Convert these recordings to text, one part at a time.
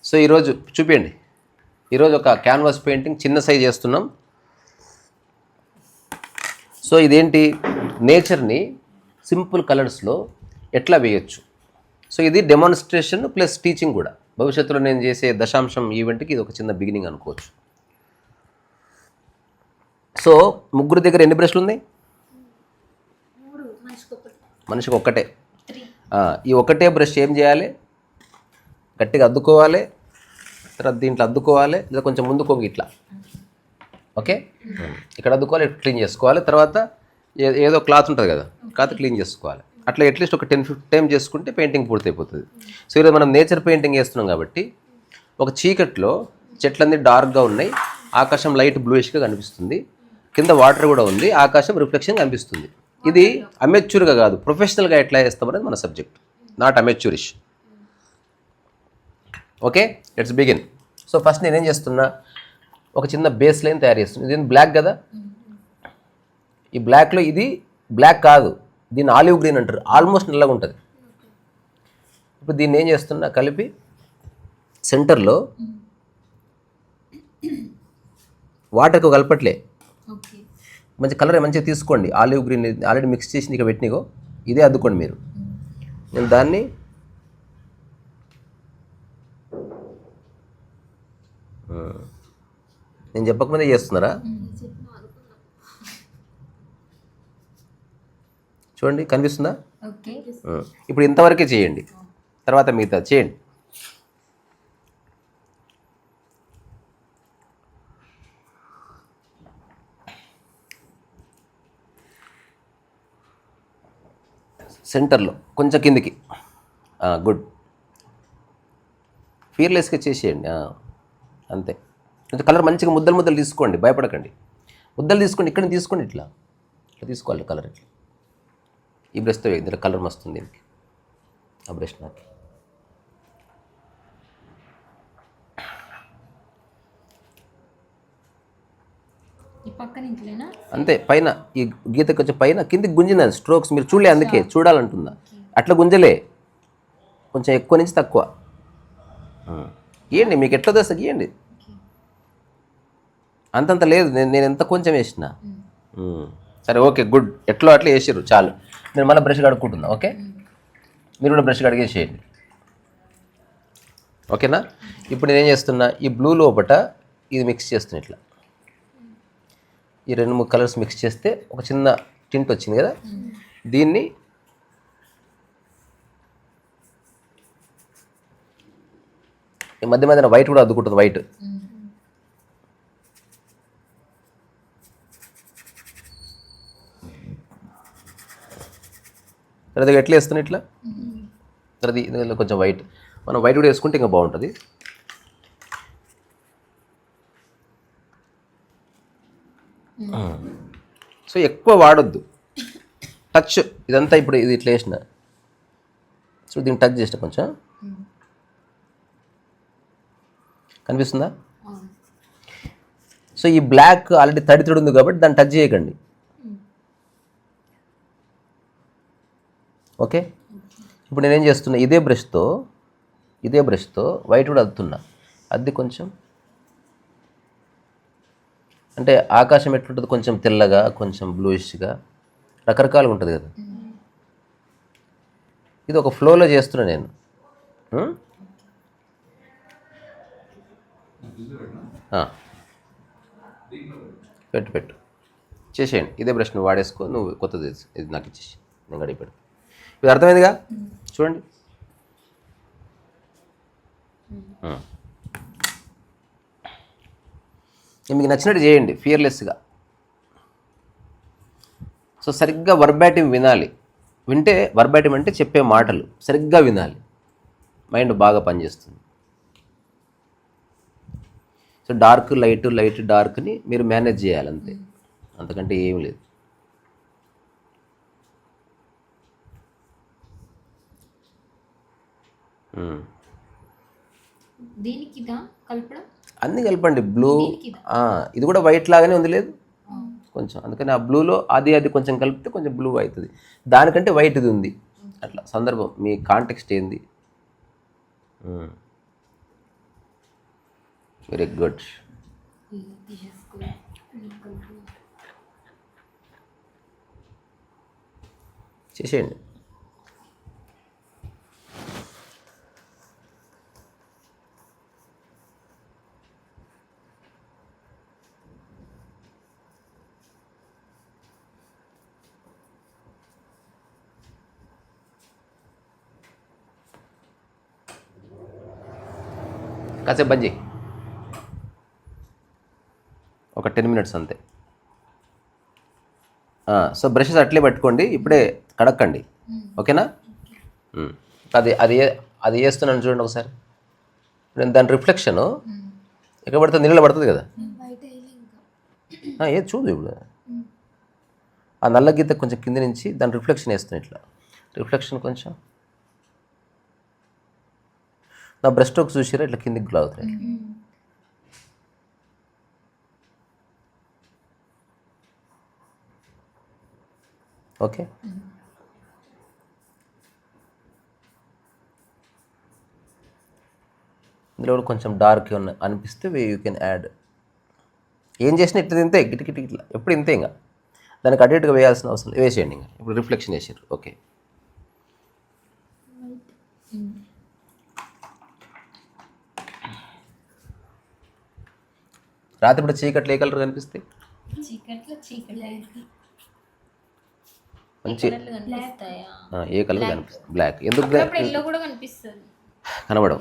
So ఈరోజు చూపించండి. ఈరోజు ఒక క్యాన్వాస్ పెయింటింగ్ చిన్న సైజ్ చేస్తున్నాం. సో ఇదేంటి, నేచర్ని సింపుల్ కలర్స్లో ఎట్లా వేయచ్చు. సో ఇది డెమాన్స్ట్రేషన్ ప్లస్ టీచింగ్ కూడా. భవిష్యత్తులో నేను చేసే దశాంశం ఈవెంట్కి ఇది ఒక చిన్న బిగినింగ్ అనుకోవచ్చు. సో ముగ్గురు దగ్గర ఎన్ని బ్రష్లు ఉన్నాయి? మనిషికి ఒక్కటే. ఈ ఒక్కటే బ్రష్ ఏం చేయాలి, గట్టిగా అద్దుకోవాలి, తర్వాత దీంట్లో అద్దుకోవాలి, లేదా కొంచెం ముందుకోంగి ఇట్లా. ఓకే, ఇక్కడ అద్దుకోవాలి, క్లీన్ చేసుకోవాలి. తర్వాత ఏదో క్లాత్ ఉంటుంది కదా, క్లాత్ క్లీన్ చేసుకోవాలి. అట్లా అట్లీస్ట్ ఒక 10-15 టైం చేసుకుంటే పెయింటింగ్ పూర్తయిపోతుంది. సో ఈరోజు మనం నేచర్ పెయింటింగ్ వేస్తున్నాం కాబట్టి ఒక చీకట్లో చెట్లన్నీ డార్క్గా ఉన్నాయి, ఆకాశం లైట్ బ్లూయిష్గా కనిపిస్తుంది, కింద వాటర్ కూడా ఉంది, ఆకాశం రిఫ్లెక్షన్ కనిపిస్తుంది. ఇది అమెచ్యూర్గా కాదు, ప్రొఫెషనల్గా ఎట్లా వేస్తామనేది మన subject, not amateurish. Okay, let's begin. So first నేనేం చేస్తున్నా, ఒక చిన్న బేస్ లైన్ తయారు చేస్తున్నా. ఇది బ్లాక్ కదా, ఈ బ్లాక్లో ఇది బ్లాక్ కాదు, దీన్ని ఆలివ్ గ్రీన్ అంటారు, ఆల్మోస్ట్ నల్లగా ఉంటుంది. ఇప్పుడు దీన్ని ఏం చేస్తున్నా, కలిపి సెంటర్లో వాటర్కి కలపట్లే, మంచి కలర్ మంచిగా తీసుకోండి. ఆలివ్ గ్రీన్ ఆల్రెడీ మిక్స్ చేసి ఇక పెట్టినగో ఇదే అద్దుకోండి మీరు. నేను దాన్ని నేను చెప్పకముందే చేస్తున్నారా? చూడండి కనిపిస్తుందా? ఇప్పుడు ఇంతవరకే చేయండి, తర్వాత మిగతా చేయండి. సెంటర్లో కొంచెం కిందికి, గుడ్. ఫియర్లెస్గా చేసేయండి, అంతే. కొంచెం కలర్ మంచిగా ముద్దలు ముద్దలు తీసుకోండి, భయపడకండి. ముద్దలు తీసుకోండి, ఇక్కడ తీసుకోండి, ఇట్లా తీసుకోవాలి కలర్. ఇట్లా ఈ బ్రష్తో ఇందులో కలర్ మస్తుంది దీనికి. ఆ బ్రష్ నాకు అంతే. పైన ఈ గీతకి వచ్చే పైన కిందికి గుంజిందని స్ట్రోక్స్ మీరు చూడలే, అందుకే చూడాలంటుందా. అట్లా గుంజలే, కొంచెం ఎక్కువ నుంచి తక్కువ గీయండి, మీకు ఎట్లా దోస్తా గీయండి. అంతంత లేదు, నేను ఎంత కొంచెం వేసిన. సరే ఓకే, గుడ్. ఎట్లో అట్లా వేసారు చాలు. నేను మళ్ళీ బ్రష్ కడుక్కుంటున్నా. ఓకే, మీరు కూడా బ్రష్ కడిగేసేయండి. ఓకేనా? ఇప్పుడు నేనేం చేస్తున్నా, ఈ బ్లూ లోపట ఇది మిక్స్ చేస్తున్నా. ఇట్లా ఈ 2-3 కలర్స్ మిక్స్ చేస్తే ఒక చిన్న టింట్ వచ్చింది కదా. దీన్ని మధ్య మధ్యన వైట్ కూడా అద్దుకుంటుంది, వైట్. తర్వాత ఎట్లా వేస్తున్నా, ఇట్లా. తర్వాత ఇందులో కొంచెం వైట్, మనం వైట్ కూడా వేసుకుంటే ఇంకా బాగుంటుంది. సో ఎక్కువ వాడొద్దు, టచ్. ఇదంతా ఇప్పుడు ఇది ఇట్లా వేసిన, సో దీన్ని టచ్ చేసిన కొంచెం కనిపిస్తుందా? సో ఈ బ్లాక్ ఆల్రెడీ తడి ఉంది కాబట్టి దాన్ని టచ్ చేయకండి. ఓకే, ఇప్పుడు నేనేం చేస్తున్నా, ఇదే బ్రష్తో వైట్ కూడా అద్దుతున్నా. అద్ది కొంచెం, అంటే ఆకాశం ఎట్లుంటుంది, కొంచెం తెల్లగా, కొంచెం బ్లూయిష్గా, రకరకాలుగా ఉంటుంది కదా. ఇది ఒక ఫ్లోలో చేస్తున్నా నేను. పెట్టు చేసేయండి. ఇదే బ్రష్ నువ్వు వాడేసుకో, నువ్వు కొత్తది ఇది నాకు ఇచ్చేసి నేను గడిగి పెడతా. ఇది అర్థమైందిగా? చూడండి. మీకు నచ్చినట్టు చేయండి, ఫియర్లెస్గా. సో సరిగ్గా వర్బాటిమ్ వినాలి. వింటే, వర్బాటిమ్ అంటే చెప్పే మాటలు సరిగ్గా వినాలి, మైండ్ బాగా పనిచేస్తుంది. సో డార్క్ లైట్, లైట్ డార్క్ని మీరు మేనేజ్ చేయాలి, అంతే, అంతకంటే ఏం లేదు. అన్నీ కలపండి. బ్లూ, ఇది కూడా వైట్ లాగానే ఉంది, లేదు కొంచెం, అందుకని ఆ బ్లూలో అది కొంచెం కలిపితే కొంచెం బ్లూ అవుతుంది. దానికంటే వైట్ ఇది ఉంది. అట్లా సందర్భం, మీ కాంటెక్స్ట్ ఏంది. Very good. చేసేయండి. కాసేపు బంద్ చేయి, ఒక 10 minutes అంతే. సో బ్రషెస్ అట్లే పట్టుకోండి, ఇప్పుడే కడక్కండి, ఓకేనా? అది వేస్తున్నాను చూడండి ఒకసారి. దాని రిఫ్లెక్షను ఎక్కడ పడుతుంది, నీళ్ళలో పడుతుంది కదా. ఏది చూడు ఇప్పుడు, ఆ నల్ల గీత కొంచెం కింద నుంచి దాని రిఫ్లెక్షన్ వేస్తున్నాయి, ఇట్లా రిఫ్లెక్షన్ కొంచెం. నా బ్రష్ స్ట్రోక్స్ చూసిరా ఇట్లా కిందికి గ్లో అవుతాయి. ఓకే, ఇందులో కూడా కొంచెం డార్క్ అనిపిస్తే యూ కెన్ యాడ్. ఏం చేసినా ఇట్లా తింతే గిటికిటి ఇట్లా ఎప్పుడు ఇంతే, ఇంకా దానికి అటు ఇటుగా వేయాల్సిన అవసరం వేసేయండి. ఇంకా ఇప్పుడు రిఫ్లెక్షన్ వేసారు. ఓకే, రాత్రి ఇప్పుడు చీకట్లు ఏ కలర్ కనిపిస్తాయి? మంచి ఏ కలర్ కనిపిస్తుంది? బ్లాక్. ఎందుకు కనబడవు?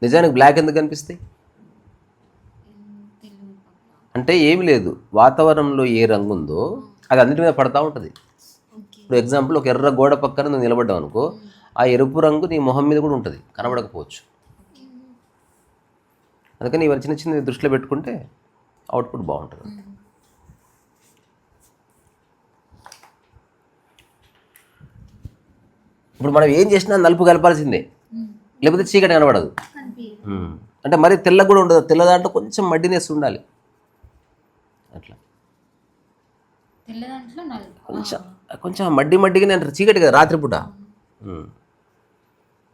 నిజానికి బ్లాక్ ఎందుకు కనిపిస్తాయి అంటే ఏమి లేదు, వాతావరణంలో ఏ రంగు ఉందో అది అన్నిటి మీద పడతా ఉంటుంది. ఇప్పుడు ఎగ్జాంపుల్, ఒక ఎర్ర గోడ పక్కన నువ్వు నిలబడ్డావు అనుకో, ఆ ఎరుపు రంగు నీ మొహం మీద కూడా ఉంటుంది, కనబడకపోవచ్చు. అందుకని ఇవన్నీ చిన్న చిన్న దృష్టిలో పెట్టుకుంటే అవుట్పుట్ బాగుంటుంది. ఇప్పుడు మనం ఏం చేసినా నలుపు కలపాల్సిందే, లేకపోతే చీకటి కనబడదు. అంటే మరి తెల్ల కూడా ఉండదు, తెల్ల దాంట్లో కొంచెం మడ్డినెస్ ఉండాలి. అట్లా కొంచెం కొంచెం మడ్డిగా నేను చీకటి కదా రాత్రిపూట.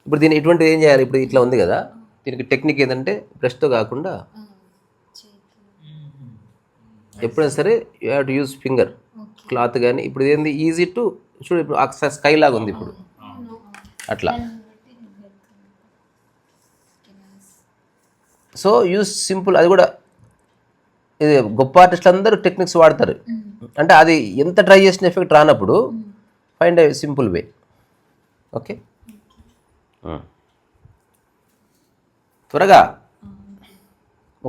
ఇప్పుడు దీన్ని ఇటువంటిది ఏం చేయాలి? ఇప్పుడు ఇట్లా ఉంది కదా, దీనికి టెక్నిక్ ఏంటంటే బ్రష్తో కాకుండా ఎప్పుడైనా సరే you have to use finger cloth కానీ. ఇప్పుడు ఏంది ఈజీ టు చూడు, ఇప్పుడు స్కై లాగా ఉంది ఇప్పుడు అట్లా. So use simple. అది కూడా ఇది గొప్ప ఆర్టిస్టులు అందరూ టెక్నిక్స్ వాడతారు. అంటే అది ఎంత ట్రై చేసిన ఎఫెక్ట్ రానప్పుడు find a simple way. Okay, త్వరగా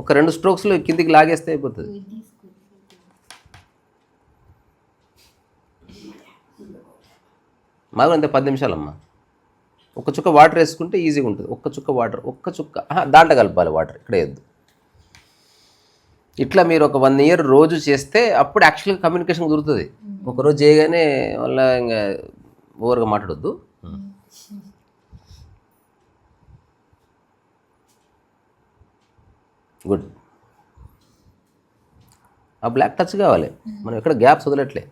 ఒక 2 స్ట్రోక్స్లో కిందికి లాగేస్తే అయిపోతుంది. మాకు అంతే 10 నిమిషాలమ్మా. ఒక్క చుక్క వాటర్ వేసుకుంటే ఈజీగా ఉంటుంది. ఒక్క చుక్క దాంట్లో కలపాలి వాటర్, ఇక్కడ వేయద్దు. ఇట్లా మీరు ఒక 1 year రోజు చేస్తే అప్పుడు యాక్చువల్గా కమ్యూనికేషన్ కుదురుతుంది. ఒకరోజు చేయగానే వల్ల ఇంకా ఓవర్గా మాట్లాడొద్దు. గుడ్. ఆ బ్లాక్ టచ్ కావాలి, మనం ఎక్కడ గ్యాప్స్ వదలట్లే.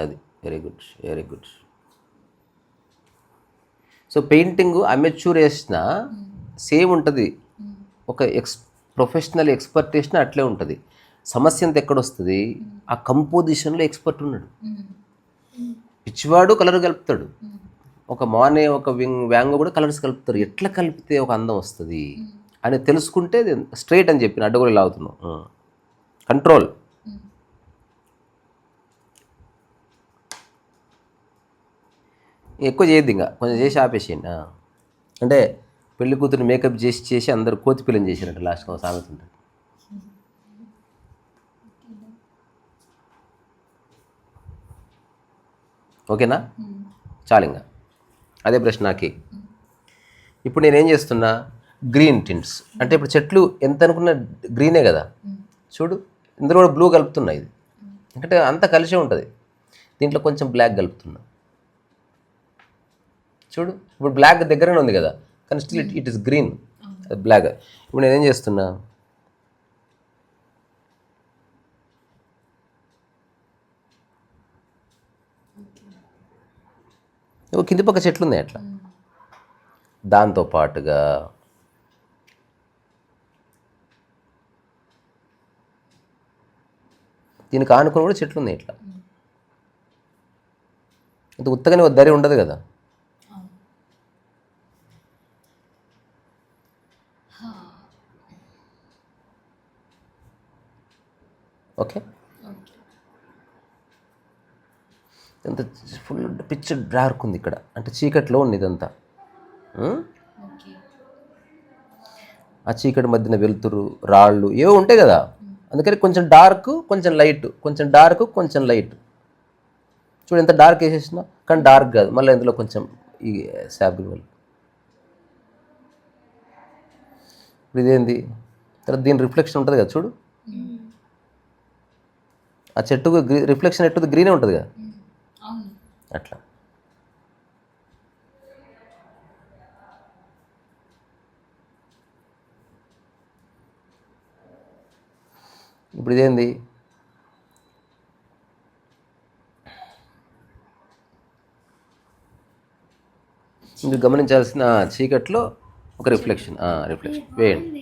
అది very good, very good. So painting amateur వేసిన సేమ్ ఉంటుంది, ఒక ప్రొఫెషనల్ ఎక్స్పర్ట్ వేసిన అట్లే ఉంటుంది. సమస్య అంతా ఎక్కడొస్తుంది? ఆ కంపోజిషన్లో ఎక్స్పర్ట్ ఉన్నాడు. పిచ్చివాడు కలర్ కలుపుతాడు, ఒక మానే ఒక వ్యాంగో కూడా కలర్స్ కలుపుతారు. ఎట్లా కలిపితే ఒక అందం వస్తుంది అని తెలుసుకుంటే స్ట్రైట్ అని చెప్పిన అడ్డగోలు లాగుతున్నాం. కంట్రోల్. ఎక్కువ చేయొద్దు, ఇంకా కొంచెం చేసి ఆపేసేయండి. అంటే పెళ్లి కూతురు మేకప్ చేసి అందరు కోతి పిల్లని చేసినట్టు లాస్ట్గా సామెత ఉంటుంది. ఓకేనా? చాలు, ఇంకా అదే బ్రష్ నాకి. ఇప్పుడు నేనేం చేస్తున్నా, గ్రీన్ టింట్స్. అంటే ఇప్పుడు చెట్లు ఎంత అనుకున్నా గ్రీనే కదా. చూడు, ఇందులో కూడా బ్లూ కలుపుతున్నా. ఇది ఎందుకంటే అంతా కలిసే ఉంటుంది. దీంట్లో కొంచెం బ్లాక్ కలుపుతున్నా. చూడు, ఇప్పుడు బ్లాక్ దగ్గరనే ఉంది కదా, కానీ still it is green, black. ఇప్పుడు నేనేం చేస్తున్నా, కింది పక్క చెట్లు ఉన్నాయి అట్లా, దాంతో పాటుగా దీనికి ఆనుకొని కూడా చెట్లు ఉన్నాయి ఇట్లా. ఇంత ఉత్తగానే ఒక దరి ఉండదు కదా. ఓకే, ఎంత ఫుల్ పిచ్ డార్క్ ఉంది ఇక్కడ, అంటే చీకట్లో ఉంది ఇదంతా. ఆ చీకటి మధ్యన వెలుతురు, రాళ్ళు ఏవో ఉంటాయి కదా, అందుకని కొంచెం డార్క్ కొంచెం లైట్, కొంచెం డార్క్ కొంచెం లైట్. చూడు ఎంత డార్క్ వేసేసినా కానీ డార్క్ కాదు, మళ్ళీ ఇందులో కొంచెం ఈ శాప్ వల్ల. ఇప్పుడు ఇదేంది, తర్వాత దీని రిఫ్లెక్షన్ ఉంటుంది కదా చూడు, ఆ చెట్టుకు రిఫ్లెక్షన్ ఎట్టుంది, గ్రీనే ఉంటుంది కదా అట్లా. ఇప్పుడు ఇదేంది, మీరు గమనించాల్సిన చీకట్లో ఒక రిఫ్లెక్షన్. వేయండి,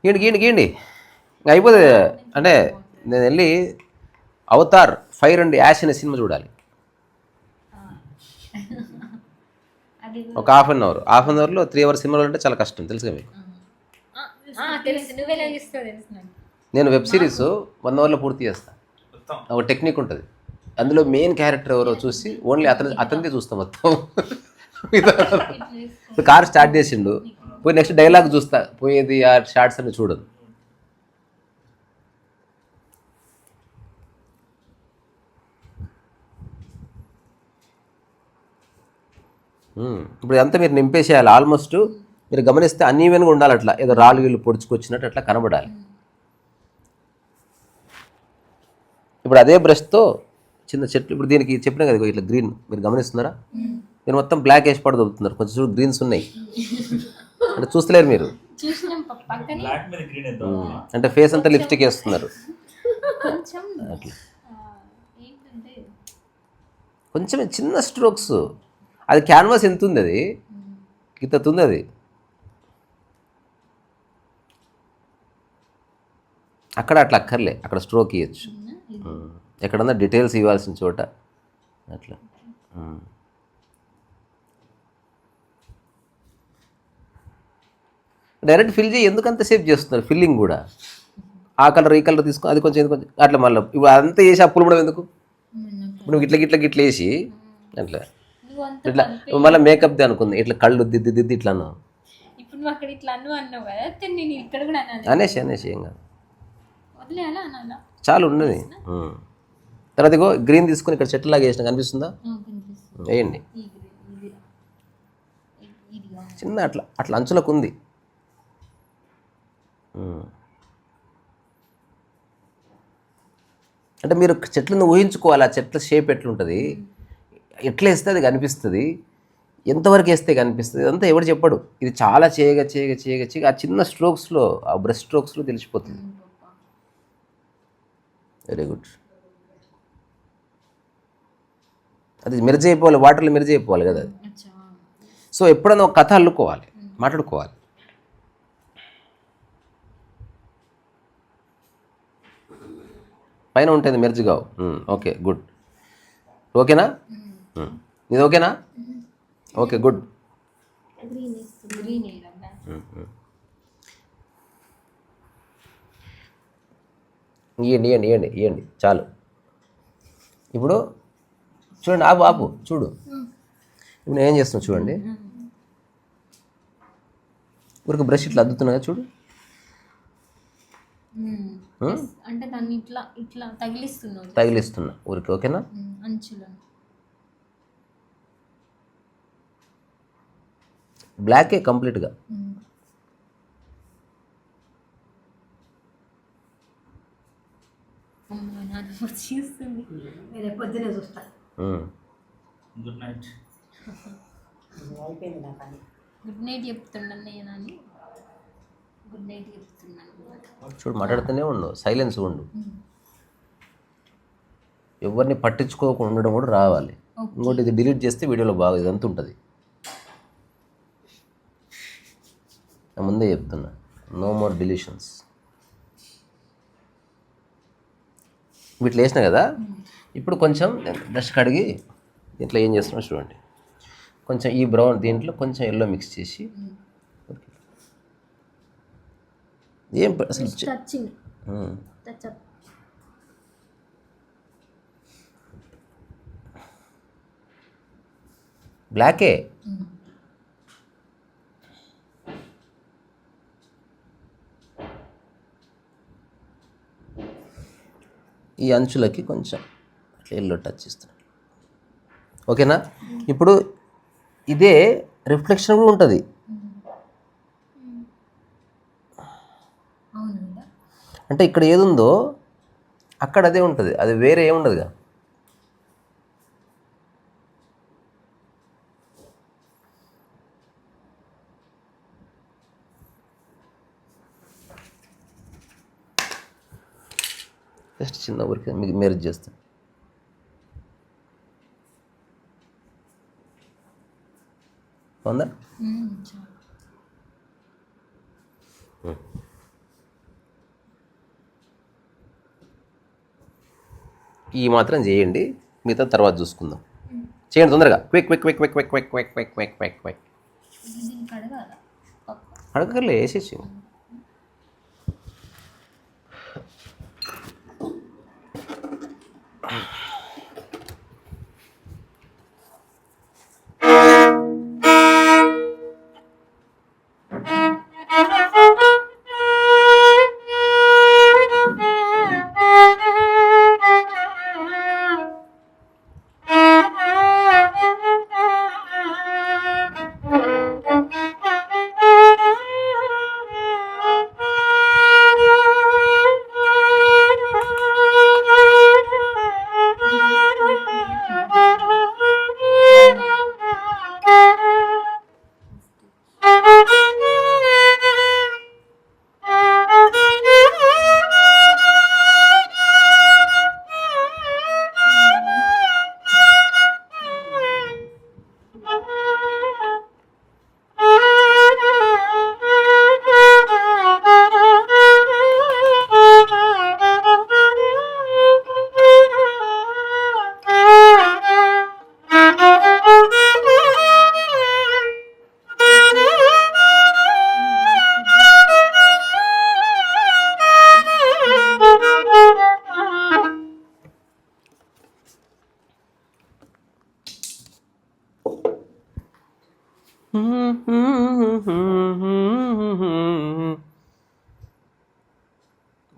గీయండి ఇంకా అయిపోతుంది. అంటే నేను వెళ్ళి అవతార్ ఫైర్ అండ్ యాష్ అనే సినిమా చూడాలి. ఒక హాఫ్ అన్ అవర్లో 3 hours సినిమాలు అంటే చాలా కష్టం, తెలుసుగా మీకు. నేను వెబ్ సిరీస్ 1 hourలో పూర్తి చేస్తాను. ఒక టెక్నిక్ ఉంటుంది, అందులో మెయిన్ క్యారెక్టర్ ఎవరో చూసి ఓన్లీ అతనిదే చూస్తాం మొత్తం. ఇప్పుడు కార్ స్టార్ట్ చేసిండు, పోయి నెక్స్ట్ డైలాగ్ చూస్తా, పోయేది ఆ షార్ట్స్ అని చూడదు. ఇప్పుడు అంతా మీరు నింపేసేయాలి. ఆల్మోస్ట్ మీరు గమనిస్తే అన్ఈవెన్గా ఉండాలి, అట్లా ఏదో రాళ్ళు వీళ్ళు పొడుచుకొచ్చినట్టు అట్లా కనబడాలి. ఇప్పుడు అదే బ్రష్తో చిన్న చెట్లు, ఇప్పుడు దీనికి చెప్పినా కదా ఇట్లా గ్రీన్, మీరు గమనిస్తున్నారా? మీరు మొత్తం బ్లాక్ వేసి పడదొలుతున్నారు, కొంచెం చూడు గ్రీన్స్ ఉన్నాయి అంటే చూస్తలేరు మీరు, అంటే ఫేస్ అంతా లిప్స్టిక్ వేస్తున్నారు అట్లా. కొంచెం చిన్న స్ట్రోక్స్, అది క్యాన్వాస్ ఎంత ఉంది, అది ఇంత ఉంది, అది అక్కడ అట్లా అక్కర్లే, అక్కడ స్ట్రోక్ ఇవ్వచ్చు, ఎక్కడన్నా డీటెయిల్స్ ఇవ్వాల్సిన చోట అట్లా. డైరెక్ట్ ఫిల్ చేయి, ఎందుకంత సేవ్ చేస్తున్నారు ఫిల్లింగ్ కూడా. ఆ కలర్ ఈ కలర్ తీసుకో, అది కొంచెం ఇది కొంచెం అట్లా, మళ్ళీ ఇప్పుడు అంతా వేసి అప్పులు కూడా ఎందుకు, ఇప్పుడు నువ్వు ఇట్లా వేసి అట్లా ఇట్లా మళ్ళీ మేకప్ది అనుకుంది, ఇట్లా కళ్ళు దిద్ది ఇట్లా అన్నావు, అనేసి ఏం కాదు, చాలా ఉన్నది. తర్వాత ఇగో గ్రీన్ తీసుకుని ఇక్కడ చెట్టులాగా వేసిన కనిపిస్తుందా, వేయండి చిన్న అట్లా అట్లా అంచులకు ఉంది. అంటే మీరు చెట్లను ఊహించుకోవాలి, ఆ చెట్ల షేప్ ఎట్లుంటుంది, ఎట్లా వేస్తే అది కనిపిస్తుంది, ఎంతవరకు వేస్తే కనిపిస్తుంది, ఇదంతా ఎవరు చెప్పడు. ఇది చాలా చేయగా ఆ చిన్న స్ట్రోక్స్లో, ఆ బ్రష్ స్ట్రోక్స్లో తెలిసిపోతుంది. Very good. అది మెర్జ్ అయిపోవాలి, వాటర్లో మెర్జ్ అయిపోవాలి కదా అది. సో ఎప్పుడైనా ఒక కథ అల్లుకోవాలి, మాట్లాడుకోవాలి. పైన ఉంటుంది మెర్జ్ కావు. ఓకే గుడ్, ఓకేనా, ఇది ఓకేనా, ఓకే గుడ్. ఇవ్వండి చాలు. ఇప్పుడు చూడండి, ఆపు చూడు, ఇప్పుడు నేను ఏం చేస్తున్నా చూడండి, ఊరికి బ్రష్ ఇట్లా అద్దుతున్నా చూడు, అంటే దాన్ని ఇట్లా తగిలిస్తున్నా ఊరికి, ఓకేనా. బ్లాకే కంప్లీట్గా. గుడ్ నైట్ చెప్తున్నాను, గుడ్ నైట్ చెప్తున్నాను. చూడు మాట్లాడుతూనే ఉండు, సైలెన్స్ ఉండు, ఎవరిని పట్టించుకోకుండా ఉండడం కూడా రావాలి. ఇంకోటి ఇది డిలీట్ చేస్తే వీడియోలో బాగా ఇదంతా ఉంటుంది. ముందే చెప్తున్నా, నో మోర్ డిలీషన్స్. వీటిలో వేసినా కదా. ఇప్పుడు కొంచెం బ్రష్ కడిగి దీంట్లో ఏం చేస్తున్నావు చూడండి. కొంచెం ఈ బ్రౌన్ దీంట్లో కొంచెం ఎల్లో మిక్స్ చేసి ఏం అసలు టచింగ్ టచ్ అప్. బ్లాకే. ఈ అంచులకి కొంచెం అట్లా ఎల్లో టచ్ ఇస్తాను. ఓకేనా? ఇప్పుడు ఇదే రిఫ్లెక్షన్ కూడా ఉంటుంది. అంటే ఇక్కడ ఏది ఉందో అక్కడ అదే ఉంటుంది, అది వేరే ఏముండదుగా. జస్ట్ చిన్న ఊరికి మీకు మెరుగు చేస్తాను. అవునా? ఈ మాత్రం చేయండి, మిగతా తర్వాత చూసుకుందాం. చేయండి తొందరగా, quick quick quick quick quick quick quick quick quick quick quick. అడగలే, వేసేసి.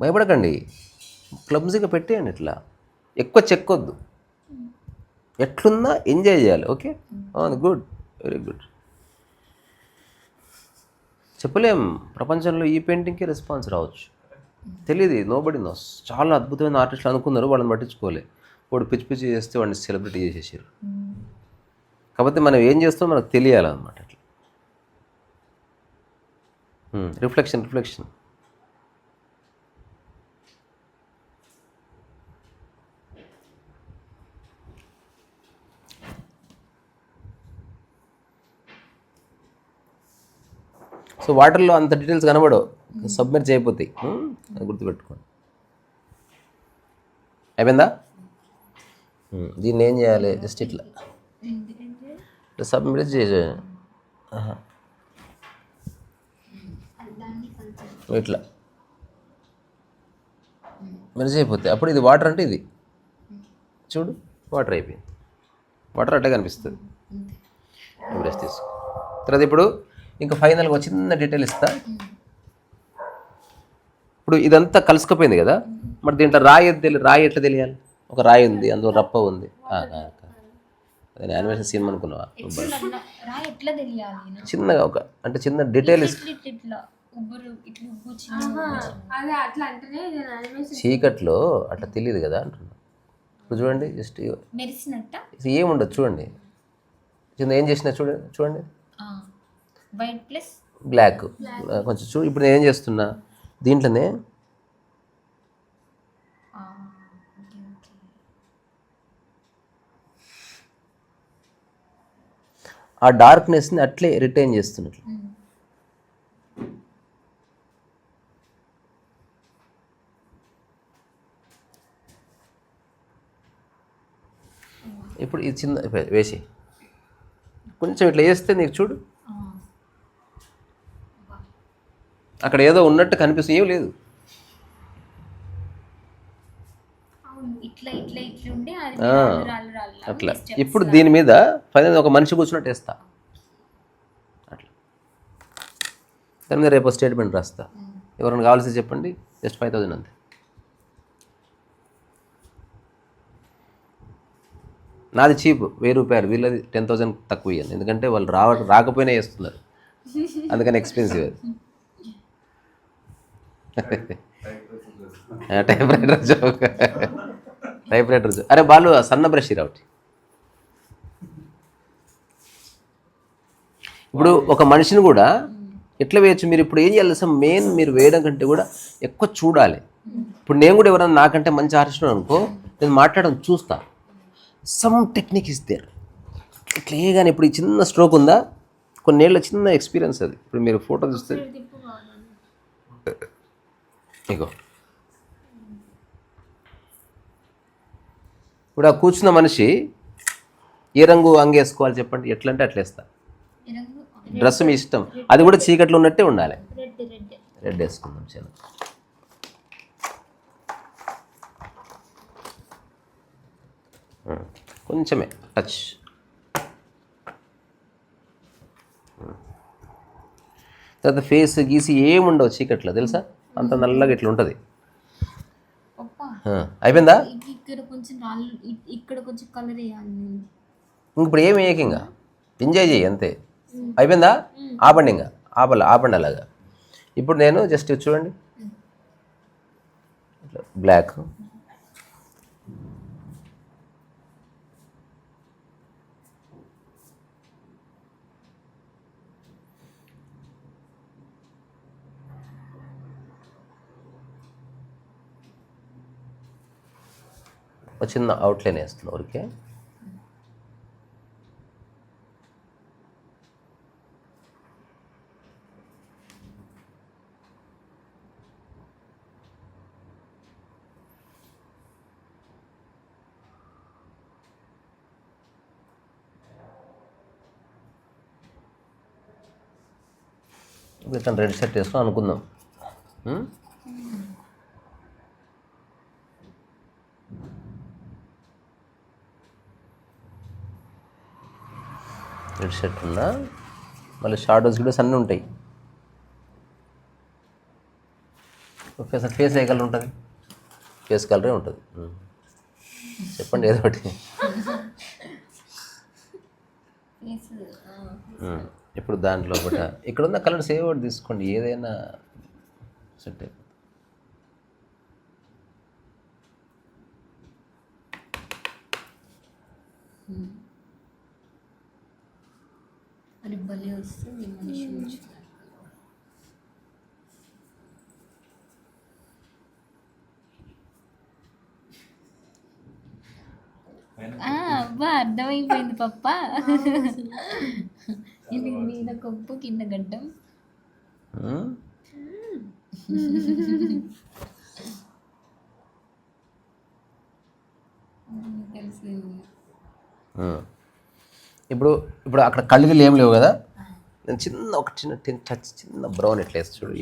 భయపడకండి, క్లమ్జీగా పెట్టేయండి. ఇట్లా ఎక్కువ చెక్కొద్దు, ఎట్లున్నా ఎంజాయ్ చేయాలి. Okay, good, very good. చెప్పలేం, ప్రపంచంలో ఈ పెయింటింగ్కి రెస్పాన్స్ రావచ్చు, తెలియదు, నోబడి నోస్. చాలా అద్భుతమైన ఆర్టిస్టులు అనుకున్నారు, వాళ్ళని పట్టించుకోలే. వాడు పిచ్చి పిచ్చి చేస్తే వాడిని సెలబ్రిటీ చేసేసారు. కాకపోతే మనం ఏం చేస్తామో మనకు తెలియాలన్నమాట. అట్లా రిఫ్లెక్షన్. సో వాటర్లో అంత డీటెయిల్స్ కనబడవు, సబ్మిట్ చేయకపోతాయి. అది గుర్తుపెట్టుకోండి. అయిపోయిందా? దీన్ని ఏం చేయాలి? జస్ట్ ఇట్లా సబ్మిట్ చేసే ఇట్లా మెరిజ్ అయిపోతాయి. అప్పుడు ఇది వాటర్ అంటే ఇది చూడు, వాటర్ అయిపోయింది. వాటర్ అట్టే కనిపిస్తుంది. బ్రష్ తీసుకో. తర్వాత ఇప్పుడు ఇంకా ఫైనల్గా చిన్న డీటెయిల్ ఇస్తా. ఇప్పుడు ఇదంతా కలుసుకుపోయింది కదా, మరి దీంట్లో రాయి ఎట్లా తెలియాలి? ఒక రాయి ఉంది, అందులో రప్ప ఉంది. అదే యానిమేషన్ సీన్ అనుకున్నావా? చిన్నగా ఒక అంటే చిన్న డీటెయిల్ చీకట్లో అట్లా తెలియదు కదా అంటున్నా. ఇప్పుడు చూడండి, జస్ట్ ఏముండదు చూడండి. చిన్న ఏం చేసినా చూడండి వైట్ ప్లస్ బ్లాక్ కొంచెం చూడు. ఇప్పుడు నేను ఏం చేస్తున్నా, దీంట్లోనే ఆ డార్క్నెస్ని అట్లే రిటైన్ చేస్తున్నట్లు. ఇప్పుడు ఇది చిన్న వేసి కొంచెం ఇట్లా వేస్తే నీకు చూడు అక్కడ ఏదో ఉన్నట్టు కనిపిస్తుంది, ఏం లేదు. ఇట్లా ఇట్లా ఇట్లా ఉండే అది ఆ, రాళ్ళు రాళ్ళు రాళ్ళు అట్లా. ఇప్పుడు దీని మీద ఫైనల్ ఒక మనిషి కూర్చున్నట్టు వేస్తా అట్లా. దాని మీద రేపు స్టేట్మెంట్ రాస్తా. ఎవరైనా కావాల్సి చెప్పండి, జస్ట్ 5,000 అంతే. నాది చీప్, ₹1000. వీళ్ళది 10,000 తక్కువ ఇవ్వండి, ఎందుకంటే వాళ్ళు రాకపోయినా వేస్తున్నారు, అందుకని ఎక్స్పెన్సివ్ అది. Type writer joke, type writer joke. అరే బాలు సన్న బ్రష్ రావటి. ఇప్పుడు ఒక మనిషిని కూడా ఎట్లా వేయచ్చు, మీరు ఇప్పుడు ఏం చేయాలి సార్, మెయిన్ మీరు వేయడం కంటే కూడా ఎక్కువ చూడాలి. ఇప్పుడు నేను కూడా ఎవరైనా నాకంటే మంచి ఆర్టిస్ట్ అనుకో, నేను మాట్లాడడం చూస్తా, సమ్ టెక్నిక్ ఇస్ దేర్ ఇట్లా. కానీ ఇప్పుడు ఈ చిన్న స్ట్రోక్ ఉందా, కొన్నేళ్ళ చిన్న ఎక్స్పీరియన్స్ అది. ఇప్పుడు మీరు ఫోటో చూస్తే ఇగో, ఇప్పుడు ఆ కూర్చున్న మనిషి ఏ రంగు అంగి వేసుకోవాలి చెప్పండి, ఎట్లా అంటే అట్లా వేస్తా. డ్రెస్ మీ ఇష్టం, అది కూడా చీకట్లో ఉన్నట్టే ఉండాలి. రెడ్ వేసుకుందాం చిన్న. కొంచెమే టచ్. తర్వాత ఫేస్ గీసి ఏముండవు చీకట్లో, తెలుసా, అంత నల్లగా ఇట్లా ఉంటుంది. అయిపోయిందా? ఇక్కడ కొంచెం రాళ్ళు, ఇక్కడ కొంచెం కలర్ వేయాలి. ఇంక ఇప్పుడు ఏమి ఏకంగా ఎంజాయ్ చేయి అంతే. అయిపోయిందా? ఆపండి, ఇంకా ఆపండి అలాగా. ఇప్పుడు నేను జస్ట్ చూడండి, బ్లాక్, ఒక చిన్న అవుట్లైన్ వేస్తున్నా ఊరికే. ఇతను రెడ్ షర్ట్ వేసుకుని అనుకుందాం. రెడ్ షర్ట్ ఉందా, మళ్ళీ షాడోస్ కూడా సన్నీ ఉంటాయి. ఓకే సార్, ఫేస్ ఏ కలర్ ఉంటుంది? ఫేస్ కలరే ఉంటుంది. చెప్పండి ఏదో ఒకటి. ఇప్పుడు దాంట్లో కూడా ఇక్కడ ఉన్న కలర్స్ ఏ ఒకటి తీసుకోండి, ఏదైనా సెట్ అయిపోతుంది. అది భలే వస్తుంది మనిషి నుంచి. అబ్బా అర్థమైపోయింది పప్ప. ఇది మీద కొప్పు కింద గడ్డం. తెలిసింది. ఇప్పుడు అక్కడ కళ్ళుకి ఏం లేవు కదా, నేను ఒక చిన్న టచ్, చిన్న బ్రౌన్ ఇట్లా వేస్తే చూడు,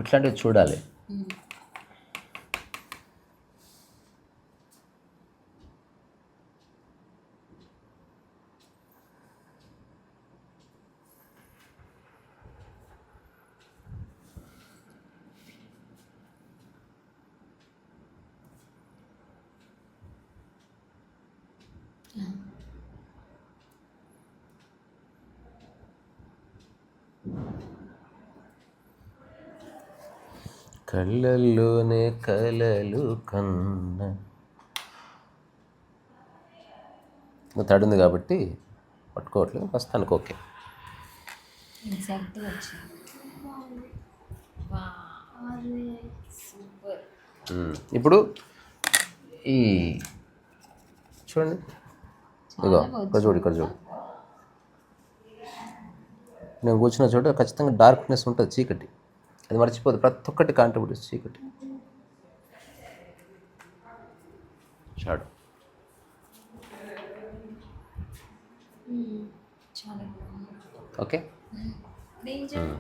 ఇట్లాంటివి చూడాలి. కళ్ళల్లోనే కలలు కన్న, తడింది కాబట్టి పట్టుకోవట్లేదు ప్రస్తుతానికి. ఓకే, ఇప్పుడు ఈ చూడండి, ఇదిగో ఇక్కడ చూడు, నేను కూర్చున్న చోట ఖచ్చితంగా డార్క్నెస్ ఉంటుంది, చీకటి. అది మర్చిపోదు, ప్రతి ఒక్కటి కాంట్రిబ్యూట్ చీకటి. షాడో. చాలా ఓకే, డేంజర్.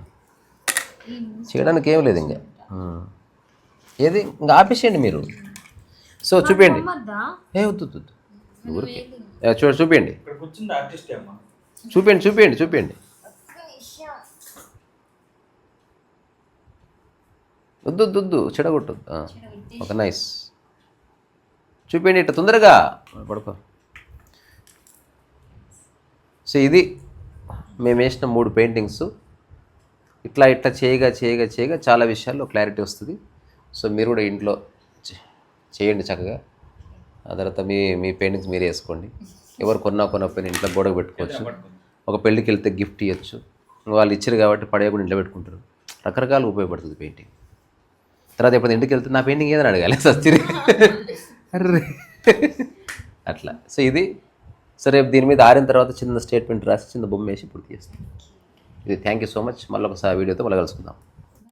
చేయడానికి ఏం లేదు ఇంకా. ఏది ఇంకా ఆపేసేయండి మీరు. సో చూపించండి. ఏ వద్దు వద్దు వద్దు. ఊరికే చూపించండి ఇక్కడికి వచ్చింది ఆర్టిస్ట్ అమ్మా. చూపించండి. వద్దు చెడగొట్టద్దు. ఒక నైస్ చూపించండి ఇట్లా తొందరగా పడుకో. సో ఇది మేము వేసిన 3 పెయింటింగ్స్. ఇట్లా చేయగా చాలా విషయాల్లో క్లారిటీ వస్తుంది. సో మీరు కూడా ఇంట్లో చేయండి చక్కగా. ఆ తర్వాత మీ పెయింటింగ్స్ మీరే వేసుకోండి. ఎవరు కొనకపోయినా ఇంట్లో గోడకు పెట్టుకోవచ్చు. ఒక పెళ్ళికి వెళ్తే గిఫ్ట్ ఇవ్వచ్చు. వాళ్ళు ఇచ్చారు కాబట్టి పడేయకుండా ఇంట్లో పెట్టుకుంటారు. రకరకాలు ఉపయోగపడుతుంది పెయింటింగ్. తర్వాత ఎప్పుడు ఇంటికి వెళ్తే నా పెయింటింగ్ ఏదని అడగాలి సచ్చిరి అర్రే అట్లా. సో ఇది. సో రేపు దీని మీద ఆరిన తర్వాత చిన్న స్టేట్మెంట్ రాసి చిన్న బొమ్మ వేసి పూర్తి చేస్తాం. ఇది థ్యాంక్ యూ సో మచ్. మళ్ళీ ఒకసారి వీడియోతో మళ్ళీ కలుసుకుందాం.